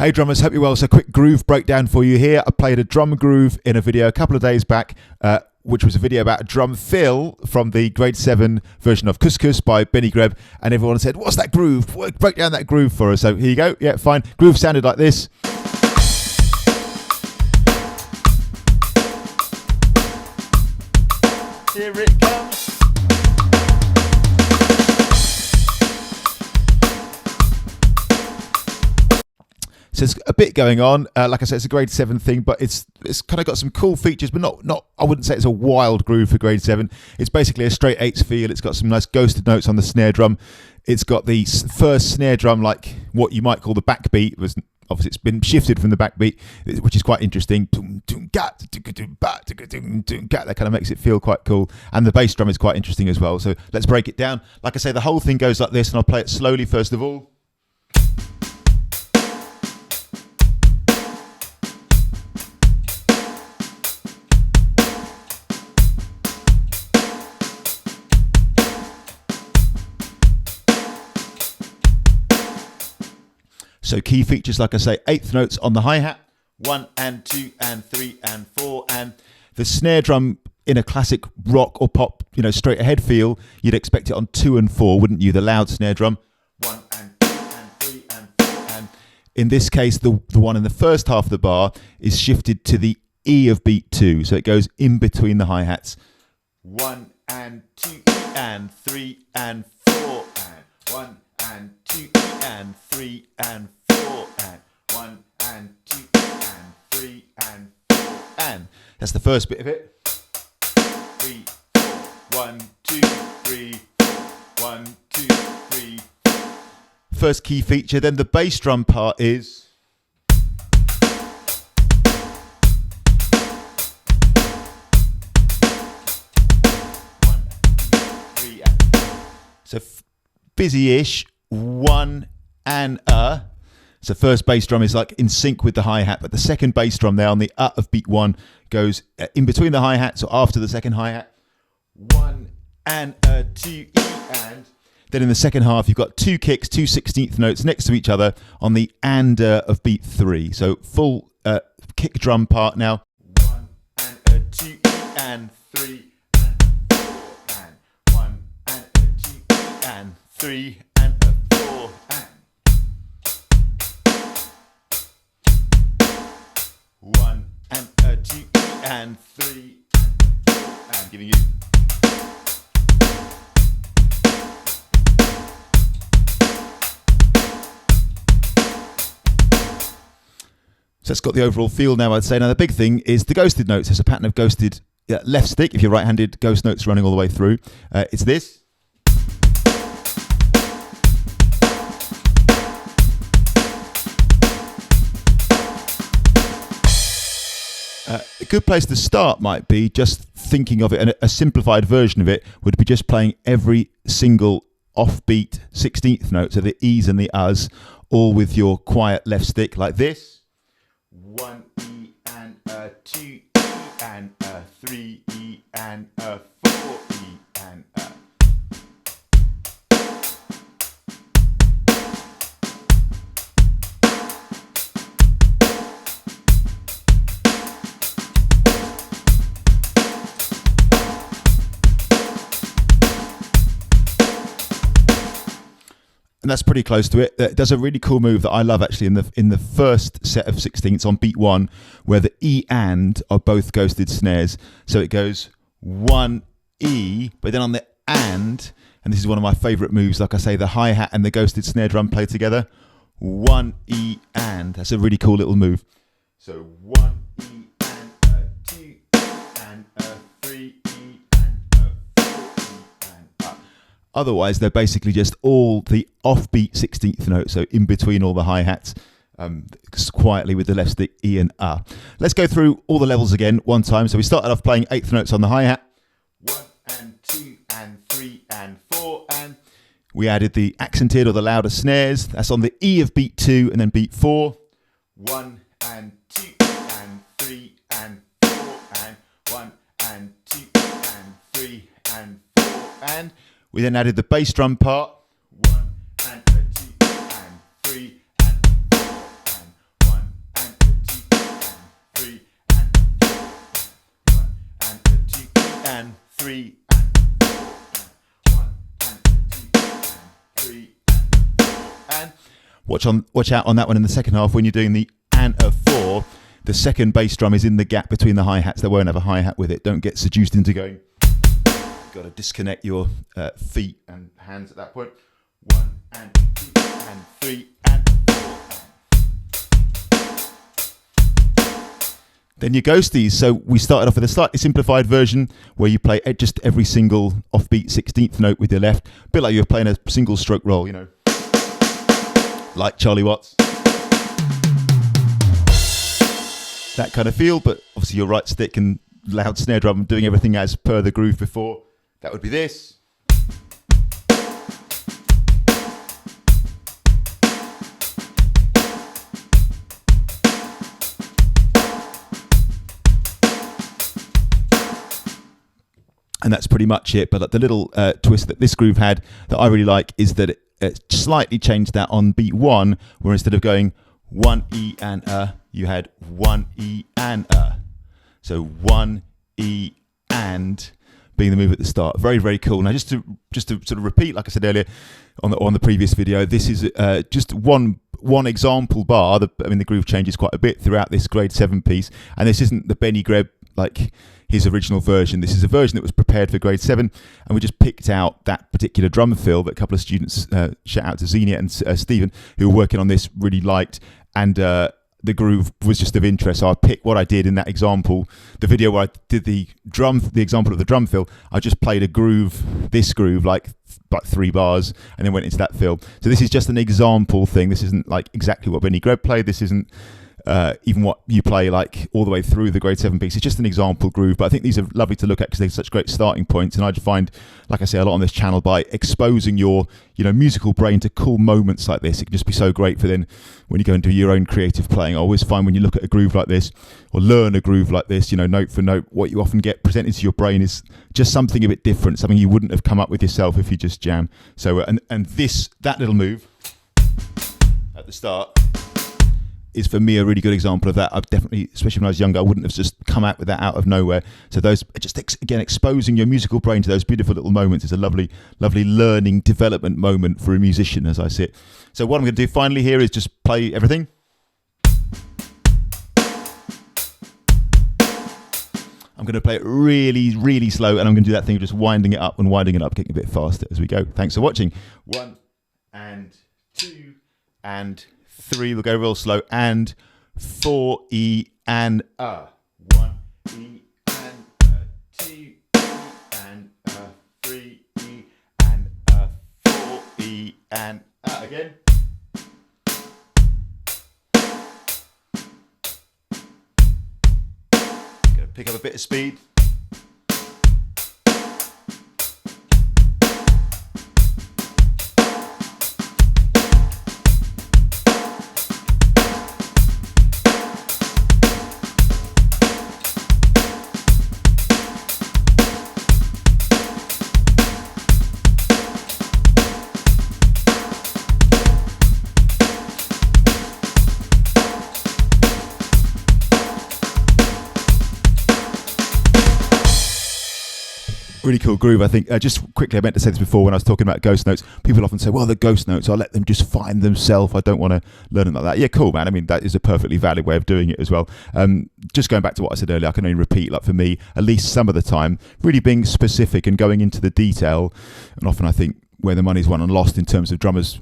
Hey drummers, hope you're well. So quick groove breakdown for you here. I played a drum groove in a video a couple of days back, which was a video about a drum fill from the grade 7 version of Couscous by Benny Greb, and everyone said, what's that groove? Break down that groove for us. So here you go. Yeah, fine. Groove sounded like this. Here it comes. So there's a bit going on. Like I said, it's a grade 7 thing, but it's kind of got some cool features, but not. I wouldn't say it's a wild groove for grade 7. It's basically a straight 8s feel. It's got some nice ghosted notes on the snare drum. It's got the first snare drum, like what you might call the backbeat. Obviously, it's been shifted from the backbeat, which is quite interesting. That kind of makes it feel quite cool. And the bass drum is quite interesting as well. So let's break it down. Like I say, the whole thing goes like this, and I'll play it slowly first of all. So key features, like I say, 8th notes on the hi-hat, 1 and 2 and 3 and 4, and the snare drum in a classic rock or pop, straight ahead feel, you'd expect it on 2 and 4, wouldn't you? The loud snare drum, 1 and 2 and 3 and 4, and in this case, the one in the first half of the bar is shifted to the E of beat 2, so it goes in between the hi-hats, 1 and 2 and 3 and 4, and 1 and 2 and 3 and 4 and 1 and 2 and 3 and 4 and that's the first bit of it. 3, 4, 1, 2, 3, 4, 1, 2, 3. First key feature. Then the bass drum part is so busy-ish. 1 and so first bass drum is like in sync with the hi-hat, but the second bass drum there on the of beat 1 goes in between the hi-hats or after the second hi-hat. 1 and 2 E, and then in the second half you've got 2 kicks, 2 16th notes next to each other on the and of beat 3. So full kick drum part now. 1 and 2 E and 3 and 4 and 1 and 2 E and 3 and 4 and 1 and 2 and 3 and 4 and giving you. So it's got the overall feel now, I'd say. Now the big thing is the ghosted notes. There's a pattern of ghosted left stick if you're right-handed, ghost notes running all the way through. It's this. A good place to start might be just thinking of it, and a simplified version of it would be just playing every single offbeat 16th note, so the E's and the U's, all with your quiet left stick like this. 1 E and 2 E and 3 E and 4 E and and that's pretty close to it. It does a really cool move that I love actually in the first set of 16ths on beat 1, where the E and are both ghosted snares. So it goes 1 E, but then on the and this is one of my favourite moves, like I say, the hi-hat and the ghosted snare drum play together. 1 E and. That's a really cool little move. So 1 E and 2 E and 3 E and 4 E and Otherwise, they're basically just all the offbeat 16th note, so in between all the hi-hats, quietly with the left stick, E and A. Let's go through all the levels again one time. So we started off playing 8th notes on the hi-hat. 1 and 2 and 3 and 4, and we added the accented or the louder snares. That's on the E of beat 2 and then beat 4. 1 and 2 and 3 and 4 and 1 and 2 and 3 and 4 and we then added the bass drum part. 1 and 2 and 3 and 4 and Watch out on that one in the second half when you're doing the and a 4. The second bass drum is in the gap between the hi-hats. They won't have a hi-hat with it. Don't get seduced into going. Got to disconnect your feet and hands at that point. 1 and 2 and 3 and 4. Then your ghosties. So we started off with a slightly simplified version where you play just every single offbeat 16th note with your left. A bit like you're playing a single stroke roll, you know, like Charlie Watts. That kind of feel, but obviously your right stick and loud snare drum doing everything as per the groove before. That would be this. And that's pretty much it. But the little twist that this groove had that I really like is that it slightly changed that on beat 1, where instead of going 1 E and you had 1 E and So 1 E and being the move at the start. Very, very cool. Now just to sort of repeat, like I said earlier on the previous video, this is just one example bar. The groove changes quite a bit throughout this grade 7 piece, and this isn't the Benny Greb like his original version. This is a version that was prepared for grade 7, and we just picked out that particular drum fill that a couple of students, shout out to Xenia and Stephen, who were working on this, really liked, and the groove was just of interest. So I picked what I did in that example, the video where I did the example of the drum fill. I just played this groove, like 3 bars, and then went into that fill. So this is just an example thing. This isn't like exactly what Benny Greb played. This isn't even what you play like all the way through the grade 7 piece. It's just an example groove, but I think these are lovely to look at because they're such great starting points. And I find, like I say, a lot on this channel, by exposing your musical brain to cool moments like this, it can just be so great for then when you go and do your own creative playing. I always find when you look at a groove like this or learn a groove like this, note for note, what you often get presented to your brain is just something a bit different, something you wouldn't have come up with yourself if you just jam. So and that little move at the start is for me a really good example of that. I've definitely, especially when I was younger, I wouldn't have just come out with that out of nowhere. So those, just again, exposing your musical brain to those beautiful little moments is a lovely, lovely learning development moment for a musician, as I see it. So what I'm going to do finally here is just play everything. I'm going to play it really, really slow, and I'm going to do that thing of just winding it up, getting a bit faster as we go. Thanks for watching. 1 and 2 and 3, we'll go real slow, and 4 E and 1 E and 2 E and 3 E and 4 E and again. Gonna pick up a bit of speed. Really cool groove, I think. Just quickly, I meant to say this before when I was talking about ghost notes. People often say, well, the ghost notes, I'll let them just find themselves. I don't want to learn them like that. Yeah, cool, man. I mean, that is a perfectly valid way of doing it as well. Just going back to what I said earlier, I can only repeat, like for me, at least some of the time, really being specific and going into the detail. And often I think where the money's won and lost in terms of drummers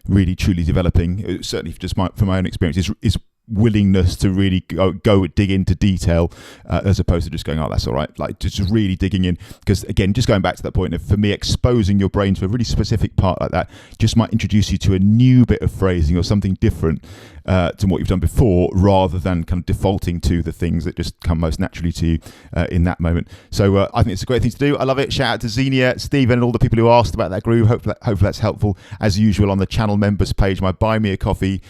really truly developing, certainly just from my own experience, is willingness to really go dig into detail, as opposed to just going, oh, that's all right, like just really digging in. Because again, just going back to that point of, for me, exposing your brain to a really specific part like that just might introduce you to a new bit of phrasing or something different to what you've done before, rather than kind of defaulting to the things that just come most naturally to you in that moment. So I think it's a great thing to do. I love it. Shout out to Xenia, Stephen, and all the people who asked about that groove. Hopefully that's helpful. As usual, on the channel members page, my Buy Me a Coffee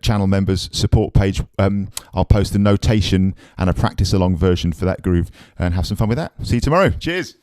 channel members support page, I'll post a notation and a practice along version for that groove, and have some fun with that. See you tomorrow. Cheers.